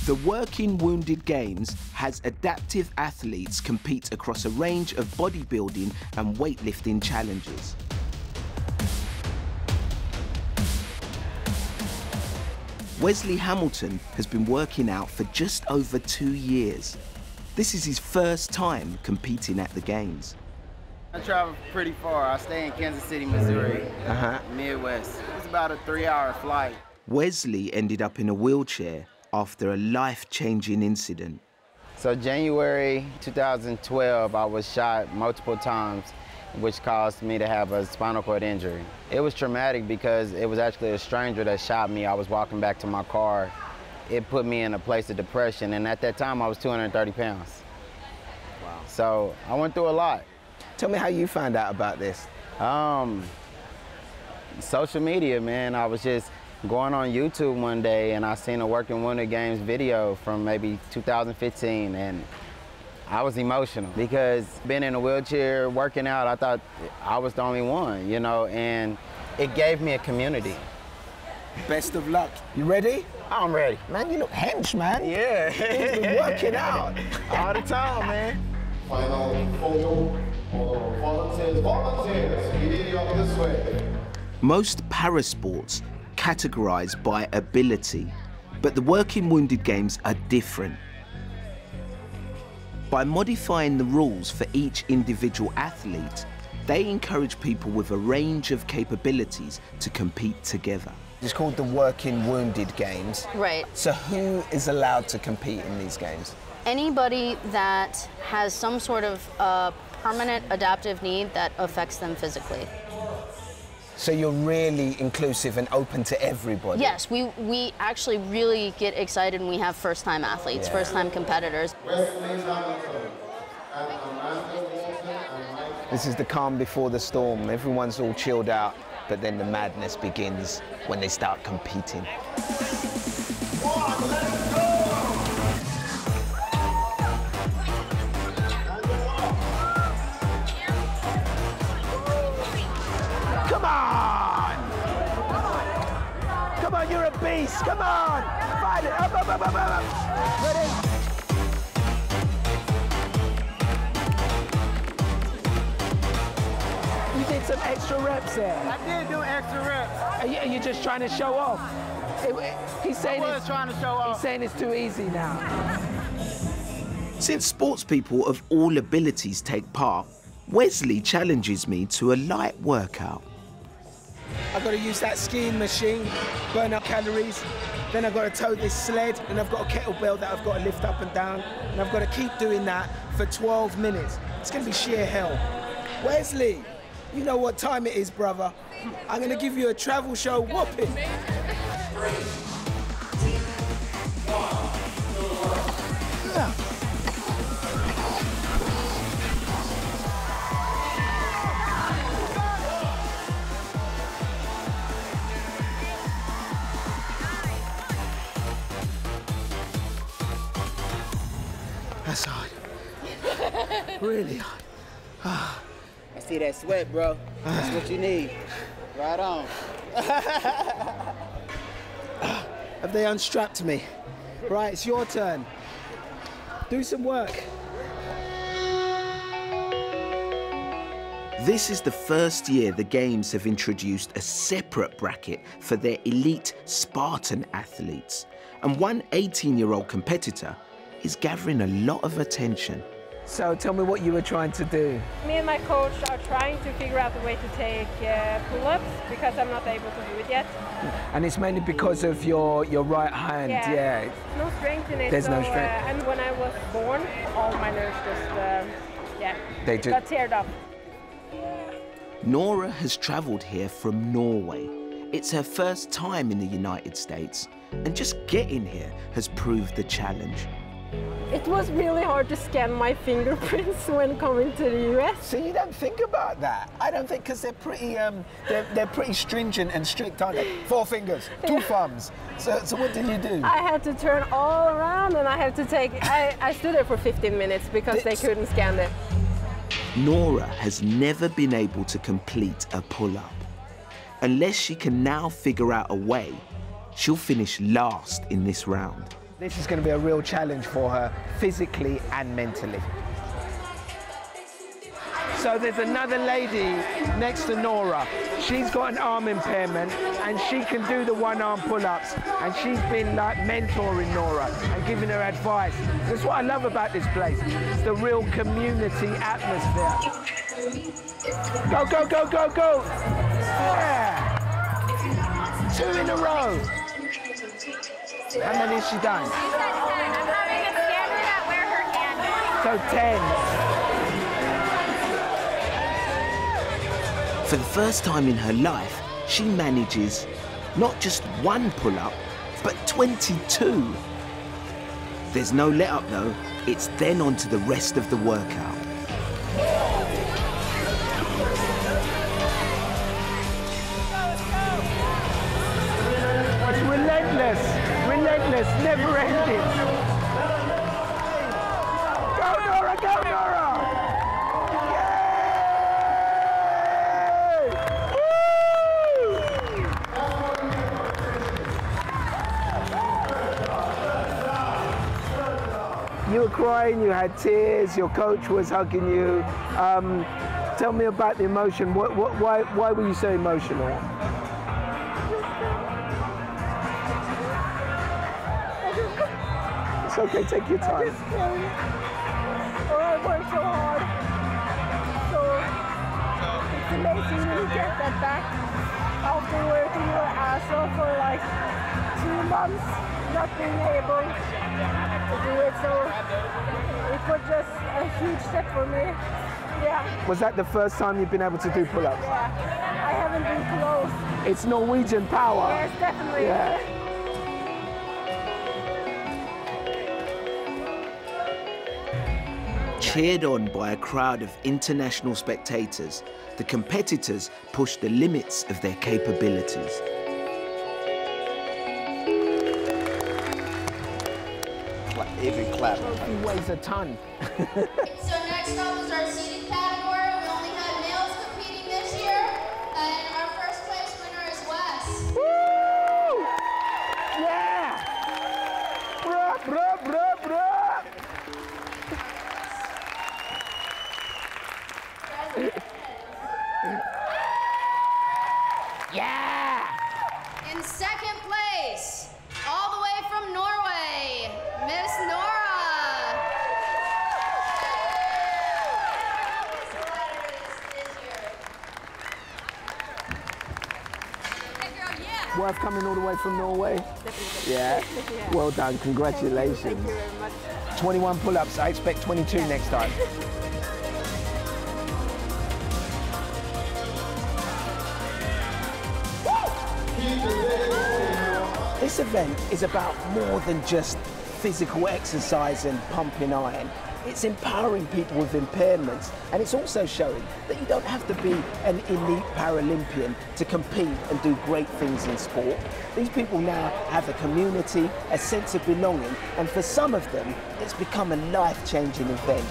The Working Wounded Games has adaptive athletes compete across a range of bodybuilding and weightlifting challenges. Wesley Hamilton has been working out for just over 2 years. This is his first time competing at the Games. I travel pretty far. I stay in Kansas City, Missouri, Midwest. It's about a 3-hour flight. Wesley ended up in a wheelchair after a life-changing incident. So January 2012, I was shot multiple times, which caused me to have a spinal cord injury. It was traumatic because it was actually a stranger that shot me. I was walking back to my car. It put me in a place of depression, and at that time I was 230 pounds. Wow. So I went through a lot. Tell me how you found out about this. Social media, man. I was just going on YouTube one day and I seen a Working Wounded Games video from maybe 2015, and I was emotional because being in a wheelchair, working out, I thought I was the only one, you know, and it gave me a community. Best of luck. You ready? I'm ready. Man, you look hench, man. Yeah. He's been working out all the time, man. Final photo. Volunteers, immediately up this way. Most parasports categorise by ability, but the Working Wounded Games are different. By modifying the rules for each individual athlete, they encourage people with a range of capabilities to compete together. It's called the Working Wounded Games. Right. So who is allowed to compete in these games? Anybody that has some sort of permanent adaptive need that affects them physically. So you're really inclusive and open to everybody? Yes, we actually really get excited when we have first-time athletes, first-time competitors. This is the calm before the storm. Everyone's all chilled out, but then the madness begins when they start competing. Come on! Come on, you're a beast! Come on! Fight it! Up, up, up, up, up! Ready? You did some extra reps there. I did do extra reps. Are you just trying to show off? He's saying trying to show off. He's saying it's too easy now. Since sports people of all abilities take part, Wesley challenges me to a light workout. I've got to use that skiing machine, burn up calories. Then I've got to tow this sled, and I've got a kettlebell that I've got to lift up and down. And I've got to keep doing that for 12 minutes. It's going to be sheer hell. Wesley, you know what time it is, brother. I'm going to give you a travel show whopping. 3, 2, 1, yeah. That's hard. Really hard. I see that sweat, bro. That's what you need. Right on. Have they unstrapped me? Right, it's your turn. Do some work. This is the first year the Games have introduced a separate bracket for their elite Spartan athletes. And one 18-year-old competitor is gathering a lot of attention. So tell me what you were trying to do. Me and my coach are trying to figure out a way to take pull-ups because I'm not able to do it yet. And it's mainly because of your right hand, yeah. No strength in it. There's no strength. And when I was born, all my nerves just, got teared up. Nora has travelled here from Norway. It's her first time in the United States, and just getting here has proved the challenge. It was really hard to scan my fingerprints when coming to the US. So you don't think about that? I don't think, because they're pretty stringent and strict, aren't they? 4 fingers, 2 thumbs. So what did you do? I had to turn all around, and I had to take. I stood there for 15 minutes because they couldn't scan it. Nora has never been able to complete a pull-up. Unless she can now figure out a way, she'll finish last in this round. This is going to be a real challenge for her, physically and mentally. So there's another lady next to Nora. She's got an arm impairment and she can do the one-arm pull-ups, and she's been like mentoring Nora and giving her advice. That's what I love about this place. It's the real community atmosphere. Go, go, go, go, go. Yeah. 2 in a row. How many has she done? She said 10. I'm having a scanner that wear her hand. So 10. For the first time in her life, she manages not just 1 pull-up, but 22. There's no let-up though, it's then on to the rest of the workout. It's relentless, relentless, never ending. Go Nora, go Nora! You were crying, you had tears, your coach was hugging you. Tell me about the emotion. Why were you so emotional? It's okay, take your time. I worked so hard. So it's amazing when you get that back after working your ass off for like 2 months, not being able to do it. So it was just a huge step for me. Yeah. Was that the first time you've been able to do pull-ups? Yeah. I haven't been close. It's Norwegian power. Yes, definitely. Yeah. Cheered on by a crowd of international spectators, the competitors pushed the limits of their capabilities. Every clap. He weighs a ton. So next up is our seated category. We only had males competing this year, and our first place winner is Wes. Woo! Yeah! Bruh, bruh, bruh, bruh! Yeah! In second place, all the way from Norway, Miss Nora. Worth coming all the way from Norway? Yeah? Well done, congratulations. Thank you very much. 21 pull-ups, I expect 22 next time. This event is about more than just physical exercise and pumping iron. It's empowering people with impairments, and it's also showing that you don't have to be an elite Paralympian to compete and do great things in sport. These people now have a community, a sense of belonging, and for some of them, it's become a life-changing event.